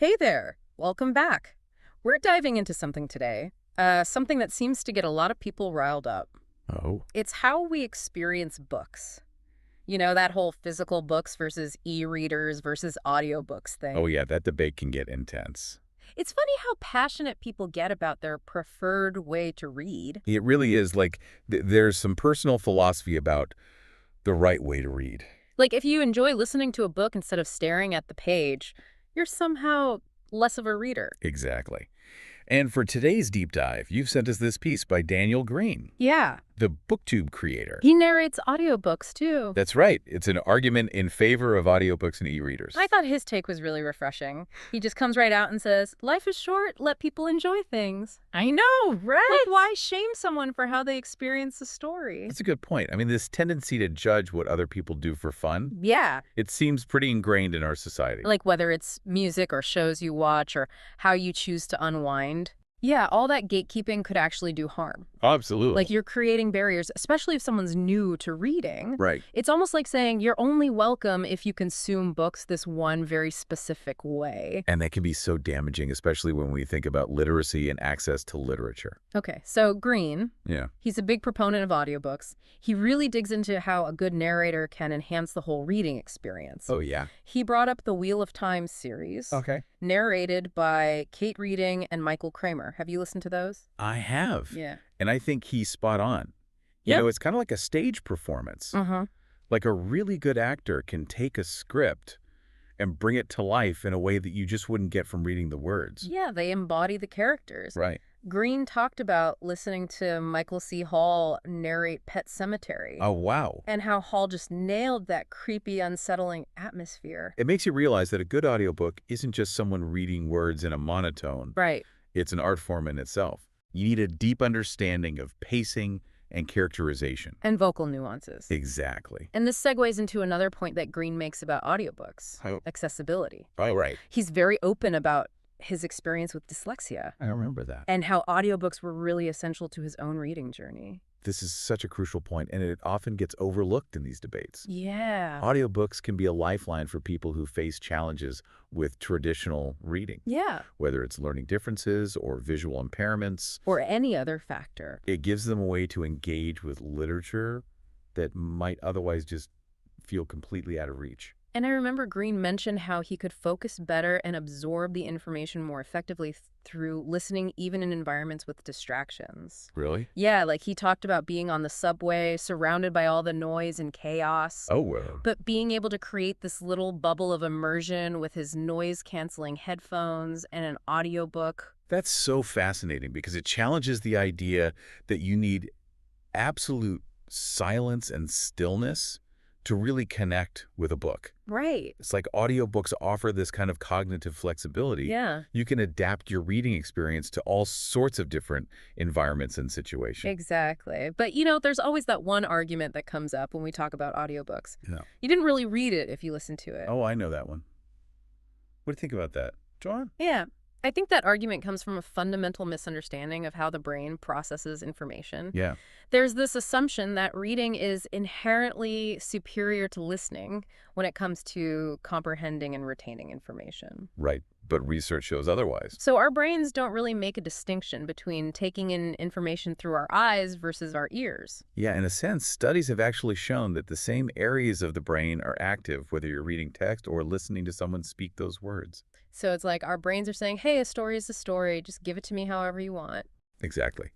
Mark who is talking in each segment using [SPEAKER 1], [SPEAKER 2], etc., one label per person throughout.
[SPEAKER 1] Hey there, welcome back. We're diving into something today, something that seems to get a lot of people riled up.
[SPEAKER 2] Oh,
[SPEAKER 1] It's how we experience books. You know, that whole physical books versus e-readers versus audiobooks
[SPEAKER 2] oh
[SPEAKER 1] thing.
[SPEAKER 2] yeah, that debate can get intense.
[SPEAKER 1] It's funny how passionate people get about their preferred way to read.
[SPEAKER 2] It really is like there's some personal philosophy about the right way to read.
[SPEAKER 1] Like, if you enjoy listening to a book instead of staring at the page, you're somehow less of a reader.
[SPEAKER 2] Exactly. And for today's deep dive, you've sent us this piece by Daniel Green,
[SPEAKER 1] Yeah.
[SPEAKER 2] the BookTube creator.
[SPEAKER 1] He narrates audiobooks, too.
[SPEAKER 2] That's right. It's an argument in favor of audiobooks and e-readers.
[SPEAKER 1] I thought his take was really refreshing. He just comes right out and says, life is short, let people enjoy things. I know, right? Like, why shame someone for how they experience the story?
[SPEAKER 2] That's a good point. I mean, this tendency to judge what other people do for fun,
[SPEAKER 1] Yeah,
[SPEAKER 2] it seems pretty ingrained in our society.
[SPEAKER 1] like whether it's music or shows you watch or how you choose to unwind. Yeah, all that gatekeeping could actually do harm.
[SPEAKER 2] Absolutely.
[SPEAKER 1] Like, you're creating barriers, especially if someone's new to reading.
[SPEAKER 2] Right.
[SPEAKER 1] It's almost like saying you're only welcome if you consume books this one very specific way.
[SPEAKER 2] And that can be so damaging, especially when we think about literacy and access to literature.
[SPEAKER 1] Okay, so Green,
[SPEAKER 2] Yeah.
[SPEAKER 1] he's a big proponent of audiobooks. He really digs into how a good narrator can enhance the whole reading experience.
[SPEAKER 2] Oh, yeah.
[SPEAKER 1] He brought up the Wheel of Time series,
[SPEAKER 2] Okay.
[SPEAKER 1] narrated by Kate Reading and Michael Kramer. Have you listened to those?
[SPEAKER 2] I have.
[SPEAKER 1] Yeah.
[SPEAKER 2] And I think he's spot on. You
[SPEAKER 1] Yep.
[SPEAKER 2] know, it's kind of like a stage performance.
[SPEAKER 1] Uh-huh.
[SPEAKER 2] Like a really good actor can take a script and bring it to life in a way that you just wouldn't get from reading the words.
[SPEAKER 1] Yeah, they embody the characters.
[SPEAKER 2] Right.
[SPEAKER 1] Green talked about listening to Michael C. Hall narrate Pet Sematary.
[SPEAKER 2] Oh, wow.
[SPEAKER 1] And how Hall just nailed that creepy, unsettling atmosphere.
[SPEAKER 2] It makes you realize that a good audiobook isn't just someone reading words in a monotone.
[SPEAKER 1] Right.
[SPEAKER 2] It's an art form in itself. You need a deep understanding of pacing and characterization.
[SPEAKER 1] And vocal nuances.
[SPEAKER 2] Exactly.
[SPEAKER 1] And this segues into another point that Green makes about audiobooks,
[SPEAKER 2] Oh.
[SPEAKER 1] accessibility.
[SPEAKER 2] Oh, right.
[SPEAKER 1] He's very open about his experience with dyslexia
[SPEAKER 2] I remember that.
[SPEAKER 1] and how audiobooks were really essential to his own reading journey.
[SPEAKER 2] This is such a crucial point, and it often gets overlooked in these debates.
[SPEAKER 1] Yeah.
[SPEAKER 2] Audiobooks can be a lifeline for people who face challenges with traditional reading,
[SPEAKER 1] Yeah.
[SPEAKER 2] whether it's learning differences or visual impairments.
[SPEAKER 1] Or any other factor.
[SPEAKER 2] It gives them a way to engage with literature that might otherwise just feel completely out of reach.
[SPEAKER 1] And I remember Green mentioned how he could focus better and absorb the information more effectively through listening even in environments with distractions.
[SPEAKER 2] Really?
[SPEAKER 1] Yeah, like he talked about being on the subway, surrounded by all the noise and chaos.
[SPEAKER 2] Oh, well.
[SPEAKER 1] But being able to create this little bubble of immersion with his noise-canceling headphones and an audiobook.
[SPEAKER 2] That's so fascinating because it challenges the idea that you need absolute silence and stillness to really connect with a book.
[SPEAKER 1] Right.
[SPEAKER 2] It's like audiobooks offer this kind of cognitive flexibility.
[SPEAKER 1] Yeah,
[SPEAKER 2] You can adapt your reading experience to all sorts of different environments and situations.
[SPEAKER 1] exactly. But, you know, there's always that one argument that comes up when we talk about audiobooks.
[SPEAKER 2] Yeah.
[SPEAKER 1] You didn't really read it if you listened to it.
[SPEAKER 2] Oh, I know that one. What do you think about that, John?
[SPEAKER 1] Yeah. I think that argument comes from a fundamental misunderstanding of how the brain processes information.
[SPEAKER 2] Yeah,
[SPEAKER 1] There's this assumption that reading is inherently superior to listening when it comes to comprehending and retaining information.
[SPEAKER 2] right. But research shows otherwise.
[SPEAKER 1] So our brains don't really make a distinction between taking in information through our eyes versus our ears.
[SPEAKER 2] Yeah, in a sense, studies have actually shown that the same areas of the brain are active, whether you're reading text or listening to someone speak those words.
[SPEAKER 1] So it's like our brains are saying, hey, a story is a story. Just give it to me however you want.
[SPEAKER 2] Exactly.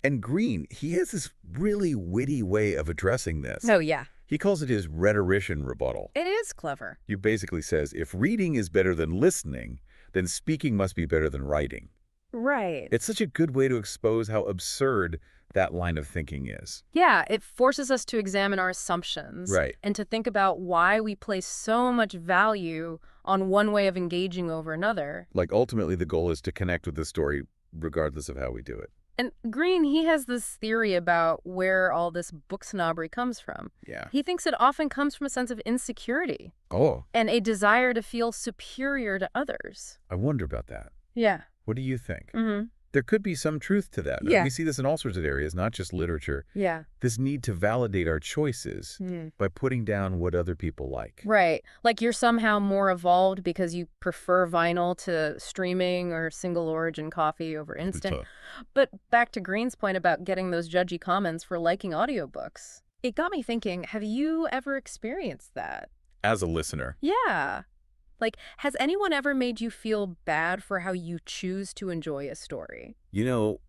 [SPEAKER 2] And Green, he has this really witty way of addressing this.
[SPEAKER 1] Oh, yeah.
[SPEAKER 2] He calls it his rhetorician rebuttal.
[SPEAKER 1] It is clever.
[SPEAKER 2] He basically says, if reading is better than listening, then speaking must be better than writing.
[SPEAKER 1] Right.
[SPEAKER 2] It's such a good way to expose how absurd that line of thinking is.
[SPEAKER 1] Yeah, it forces us to examine our assumptions.
[SPEAKER 2] Right.
[SPEAKER 1] And to think about why we place so much value on one way of engaging over another.
[SPEAKER 2] Like, ultimately, the goal is to connect with the story regardless of how we do it.
[SPEAKER 1] And Green, he has this theory about where all this book snobbery comes from.
[SPEAKER 2] Yeah.
[SPEAKER 1] He thinks it often comes from a sense of insecurity
[SPEAKER 2] Oh,
[SPEAKER 1] and a desire to feel superior to others.
[SPEAKER 2] I wonder about that.
[SPEAKER 1] Yeah.
[SPEAKER 2] What do you think?
[SPEAKER 1] Mm-hmm.
[SPEAKER 2] There could be some truth to that.
[SPEAKER 1] Yeah.
[SPEAKER 2] We see this in all sorts of areas, not just literature.
[SPEAKER 1] Yeah.
[SPEAKER 2] This need to validate our choices by putting down what other people like.
[SPEAKER 1] Right. Like you're somehow more evolved because you prefer vinyl to streaming or single origin coffee over instant. But back to Green's point about getting those judgy comments for liking audiobooks. It got me thinking, have you ever experienced that?
[SPEAKER 2] As a listener.
[SPEAKER 1] Yeah. Like, has anyone ever made you feel bad for how you choose to enjoy a story?
[SPEAKER 2] You know,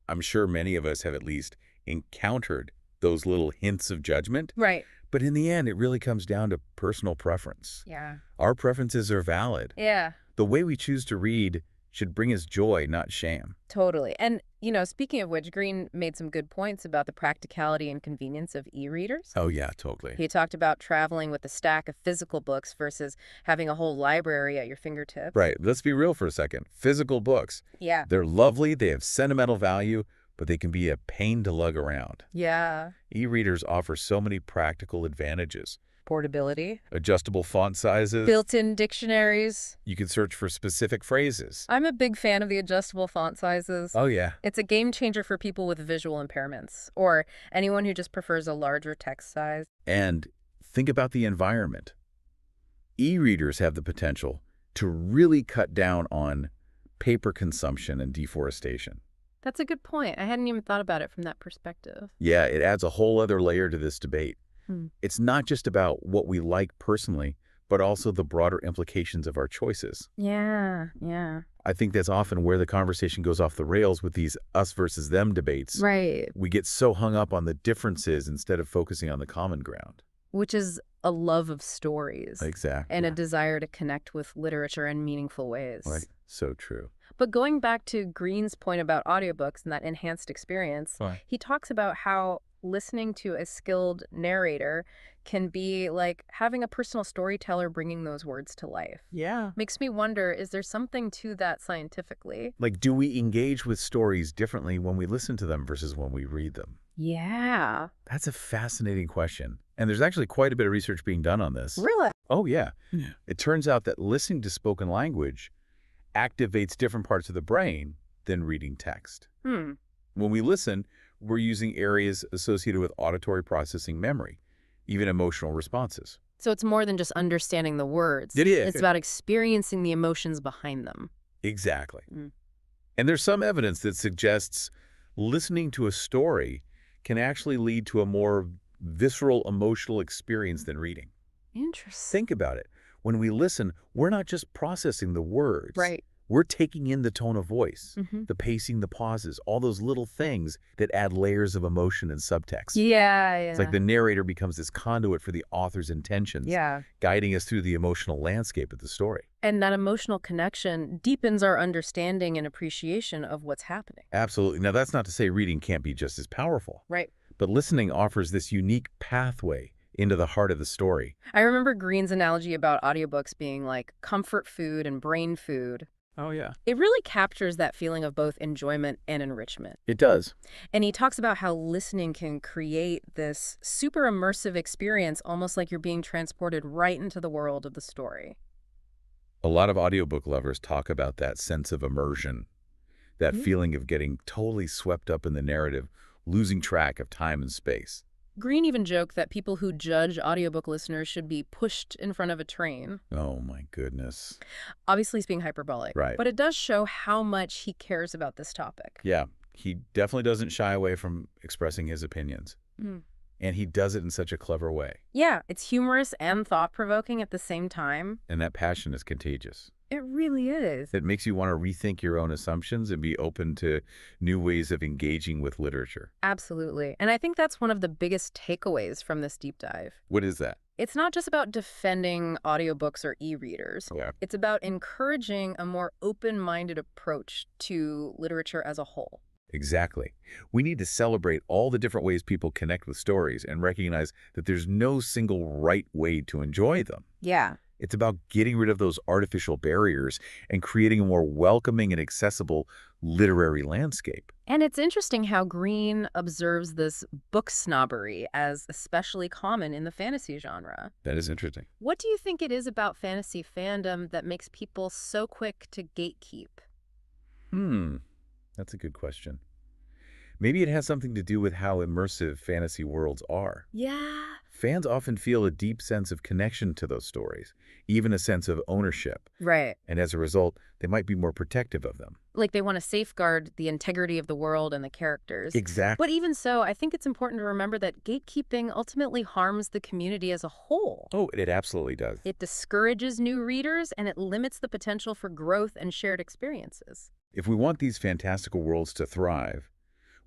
[SPEAKER 2] I'm sure many of us have at least encountered those little hints of judgment.
[SPEAKER 1] Right.
[SPEAKER 2] But in the end, it really comes down to personal preference.
[SPEAKER 1] Yeah.
[SPEAKER 2] Our preferences are valid.
[SPEAKER 1] Yeah.
[SPEAKER 2] The way we choose to read should bring us joy, not shame.
[SPEAKER 1] Totally. And, speaking of which, Green made some good points about the practicality and convenience of e-readers.
[SPEAKER 2] Oh, yeah, totally.
[SPEAKER 1] He talked about traveling with a stack of physical books versus having a whole library at your fingertips.
[SPEAKER 2] Right. Let's be real for a second. Physical books.
[SPEAKER 1] Yeah.
[SPEAKER 2] They're lovely. They have sentimental value, but they can be a pain to lug around.
[SPEAKER 1] Yeah.
[SPEAKER 2] E-readers offer so many practical advantages.
[SPEAKER 1] Portability.
[SPEAKER 2] Adjustable font sizes.
[SPEAKER 1] Built-in dictionaries.
[SPEAKER 2] You can search for specific phrases.
[SPEAKER 1] I'm a big fan of the adjustable font sizes.
[SPEAKER 2] Oh, yeah.
[SPEAKER 1] It's a game changer for people with visual impairments or anyone who just prefers a larger text size.
[SPEAKER 2] And think about the environment. E-readers have the potential to really cut down on paper consumption and deforestation.
[SPEAKER 1] That's a good point. I hadn't even thought about it from that perspective.
[SPEAKER 2] Yeah, it adds a whole other layer to this debate. It's not just about what we like personally, but also the broader implications of our choices.
[SPEAKER 1] Yeah.
[SPEAKER 2] I think that's often where the conversation goes off the rails with these us versus them debates.
[SPEAKER 1] Right.
[SPEAKER 2] We get so hung up on the differences instead of focusing on the common ground.
[SPEAKER 1] Which is a love of stories.
[SPEAKER 2] Exactly.
[SPEAKER 1] And a desire to connect with literature in meaningful ways.
[SPEAKER 2] Right. So true.
[SPEAKER 1] But going back to Green's point about audiobooks and that enhanced experience, he talks about how listening to a skilled narrator can be like having a personal storyteller bringing those words to life.
[SPEAKER 2] Yeah.
[SPEAKER 1] Makes me wonder, is there something to that scientifically?
[SPEAKER 2] Like, do we engage with stories differently when we listen to them versus when we read them?
[SPEAKER 1] Yeah.
[SPEAKER 2] That's a fascinating question. And there's actually quite a bit of research being done on this.
[SPEAKER 1] Really?
[SPEAKER 2] Oh, yeah. It turns out that listening to spoken language activates different parts of the brain than reading text. When we listen, we're using areas associated with auditory processing memory, even emotional responses.
[SPEAKER 1] So it's more than just understanding the words.
[SPEAKER 2] It is.
[SPEAKER 1] It's about experiencing the emotions behind them.
[SPEAKER 2] Exactly. And there's some evidence that suggests listening to a story can actually lead to a more visceral emotional experience than reading.
[SPEAKER 1] Interesting.
[SPEAKER 2] Think about it. When we listen, we're not just processing the words.
[SPEAKER 1] Right.
[SPEAKER 2] We're taking in the tone of voice, the pacing, the pauses, all those little things that add layers of emotion and subtext.
[SPEAKER 1] Yeah.
[SPEAKER 2] It's like the narrator becomes this conduit for the author's intentions, guiding us through the emotional landscape of the story.
[SPEAKER 1] And that emotional connection deepens our understanding and appreciation of what's happening.
[SPEAKER 2] Absolutely. Now, that's not to say reading can't be just as powerful.
[SPEAKER 1] Right.
[SPEAKER 2] But listening offers this unique pathway into the heart of the story.
[SPEAKER 1] I remember Green's analogy about audiobooks being like comfort food and brain food.
[SPEAKER 2] Oh, yeah.
[SPEAKER 1] It really captures that feeling of both enjoyment and enrichment.
[SPEAKER 2] It does.
[SPEAKER 1] And he talks about how listening can create this super immersive experience, almost like you're being transported right into the world of the story.
[SPEAKER 2] A lot of audiobook lovers talk about that sense of immersion, that feeling of getting totally swept up in the narrative, losing track of time and space.
[SPEAKER 1] Green even joked that people who judge audiobook listeners should be pushed in front of a train.
[SPEAKER 2] Oh, my goodness.
[SPEAKER 1] Obviously, he's being hyperbolic.
[SPEAKER 2] Right.
[SPEAKER 1] But it does show how much he cares about this topic.
[SPEAKER 2] Yeah, he definitely doesn't shy away from expressing his opinions. And he does it in such a clever way.
[SPEAKER 1] Yeah, it's humorous and thought-provoking at the same time.
[SPEAKER 2] And that passion is contagious.
[SPEAKER 1] It really is.
[SPEAKER 2] It makes you want to rethink your own assumptions and be open to new ways of engaging with literature.
[SPEAKER 1] Absolutely. And I think that's one of the biggest takeaways from this deep dive.
[SPEAKER 2] What is that?
[SPEAKER 1] It's not just about defending audiobooks or e-readers.
[SPEAKER 2] Yeah.
[SPEAKER 1] It's about encouraging a more open-minded approach to literature as a whole.
[SPEAKER 2] Exactly. We need to celebrate all the different ways people connect with stories and recognize that there's no single right way to enjoy them.
[SPEAKER 1] Yeah.
[SPEAKER 2] It's about getting rid of those artificial barriers and creating a more welcoming and accessible literary landscape.
[SPEAKER 1] And it's interesting how Green observes this book snobbery as especially common in the fantasy genre.
[SPEAKER 2] That is interesting.
[SPEAKER 1] What do you think it is about fantasy fandom that makes people so quick to gatekeep?
[SPEAKER 2] That's a good question. Maybe it has something to do with how immersive fantasy worlds are.
[SPEAKER 1] Yeah.
[SPEAKER 2] Fans often feel a deep sense of connection to those stories, even a sense of ownership.
[SPEAKER 1] Right.
[SPEAKER 2] And as a result, they might be more protective of them.
[SPEAKER 1] Like they want to safeguard the integrity of the world and the characters.
[SPEAKER 2] Exactly.
[SPEAKER 1] But even so, I think it's important to remember that gatekeeping ultimately harms the community as a whole.
[SPEAKER 2] Oh, it absolutely does.
[SPEAKER 1] It discourages new readers, and it limits the potential for growth and shared experiences.
[SPEAKER 2] If we want these fantastical worlds to thrive,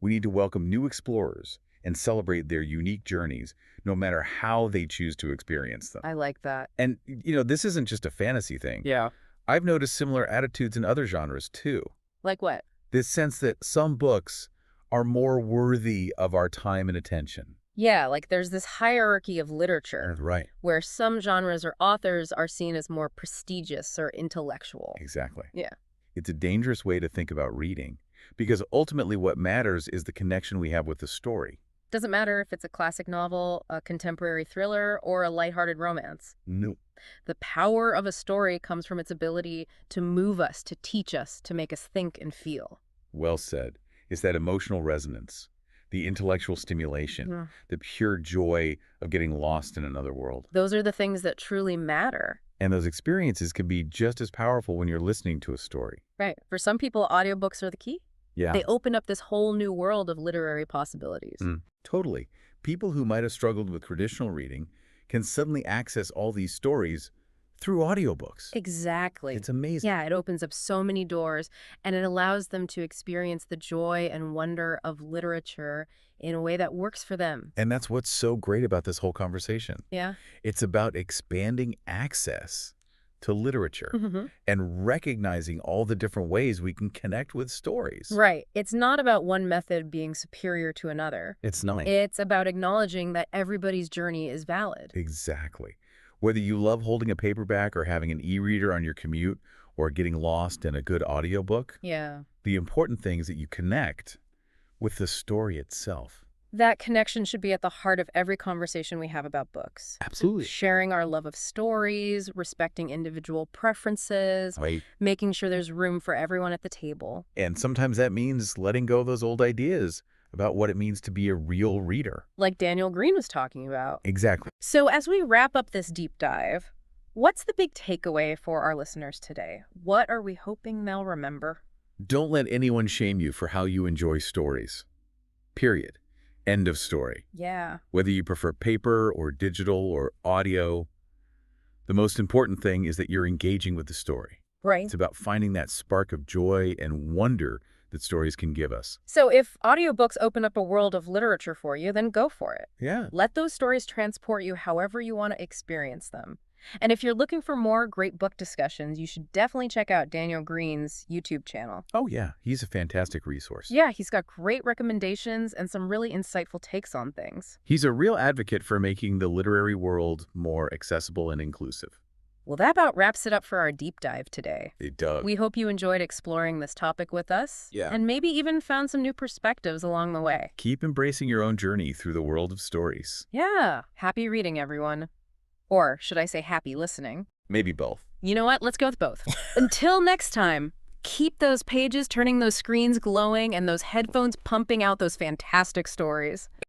[SPEAKER 2] we need to welcome new explorers and celebrate their unique journeys, no matter how they choose to experience them.
[SPEAKER 1] I like that.
[SPEAKER 2] And, this isn't just a fantasy thing.
[SPEAKER 1] Yeah.
[SPEAKER 2] I've noticed similar attitudes in other genres, too.
[SPEAKER 1] Like what?
[SPEAKER 2] This sense that some books are more worthy of our time and attention.
[SPEAKER 1] Yeah, like there's this hierarchy of literature
[SPEAKER 2] Right.
[SPEAKER 1] where some genres or authors are seen as more prestigious or intellectual.
[SPEAKER 2] Exactly.
[SPEAKER 1] Yeah.
[SPEAKER 2] It's a dangerous way to think about reading, because ultimately what matters is the connection we have with the story.
[SPEAKER 1] Doesn't matter if it's a classic novel, a contemporary thriller, or a lighthearted romance.
[SPEAKER 2] No.
[SPEAKER 1] The power of a story comes from its ability to move us, to teach us, to make us think and feel.
[SPEAKER 2] Well said. It's that emotional resonance, the intellectual stimulation, the pure joy of getting lost in another world.
[SPEAKER 1] Those are the things that truly matter.
[SPEAKER 2] And those experiences can be just as powerful when you're listening to a story.
[SPEAKER 1] Right. For some people, audiobooks are the key.
[SPEAKER 2] Yeah.
[SPEAKER 1] They open up this whole new world of literary possibilities.
[SPEAKER 2] Totally. People who might have struggled with traditional reading can suddenly access all these stories through audiobooks.
[SPEAKER 1] Exactly.
[SPEAKER 2] It's amazing.
[SPEAKER 1] Yeah, it opens up so many doors, and it allows them to experience the joy and wonder of literature in a way that works for them.
[SPEAKER 2] And that's what's so great about this whole conversation.
[SPEAKER 1] Yeah.
[SPEAKER 2] It's about expanding access to literature and recognizing all the different ways we can connect with stories.
[SPEAKER 1] Right. It's not about one method being superior to another.
[SPEAKER 2] It's not.
[SPEAKER 1] It's about acknowledging that everybody's journey is valid.
[SPEAKER 2] Exactly. Whether you love holding a paperback or having an e-reader on your commute or getting lost in a good audiobook,
[SPEAKER 1] Yeah.
[SPEAKER 2] the important thing is that you connect with the story itself.
[SPEAKER 1] That connection should be at the heart of every conversation we have about books.
[SPEAKER 2] Absolutely.
[SPEAKER 1] Sharing our love of stories, respecting individual preferences,
[SPEAKER 2] Right.
[SPEAKER 1] making sure there's room for everyone at the table.
[SPEAKER 2] And sometimes that means letting go of those old ideas about what it means to be a real reader.
[SPEAKER 1] Like Daniel Green was talking about.
[SPEAKER 2] Exactly.
[SPEAKER 1] So as we wrap up this deep dive, what's the big takeaway for our listeners today? What are we hoping they'll remember?
[SPEAKER 2] Don't let anyone shame you for how you enjoy stories. Period. End of story.
[SPEAKER 1] Yeah.
[SPEAKER 2] Whether you prefer paper or digital or audio, the most important thing is that you're engaging with the story.
[SPEAKER 1] Right.
[SPEAKER 2] It's about finding that spark of joy and wonder that stories can give us.
[SPEAKER 1] So if audiobooks open up a world of literature for you, then go for it.
[SPEAKER 2] Yeah.
[SPEAKER 1] Let those stories transport you however you want to experience them. And if you're looking for more great book discussions, you should definitely check out Daniel Green's YouTube channel.
[SPEAKER 2] Oh, yeah. He's a fantastic resource.
[SPEAKER 1] Yeah, he's got great recommendations and some really insightful takes on things.
[SPEAKER 2] He's a real advocate for making the literary world more accessible and inclusive.
[SPEAKER 1] Well, that about wraps it up for our deep dive today.
[SPEAKER 2] It does.
[SPEAKER 1] We hope you enjoyed exploring this topic with us.
[SPEAKER 2] Yeah.
[SPEAKER 1] And maybe even found some new perspectives along the way.
[SPEAKER 2] Keep embracing your own journey through the world of stories.
[SPEAKER 1] Yeah. Happy reading, everyone. Or should I say happy listening?
[SPEAKER 2] Maybe both.
[SPEAKER 1] You know what? Let's go with both. Until next time, keep those pages turning, those screens glowing, and those headphones pumping out those fantastic stories.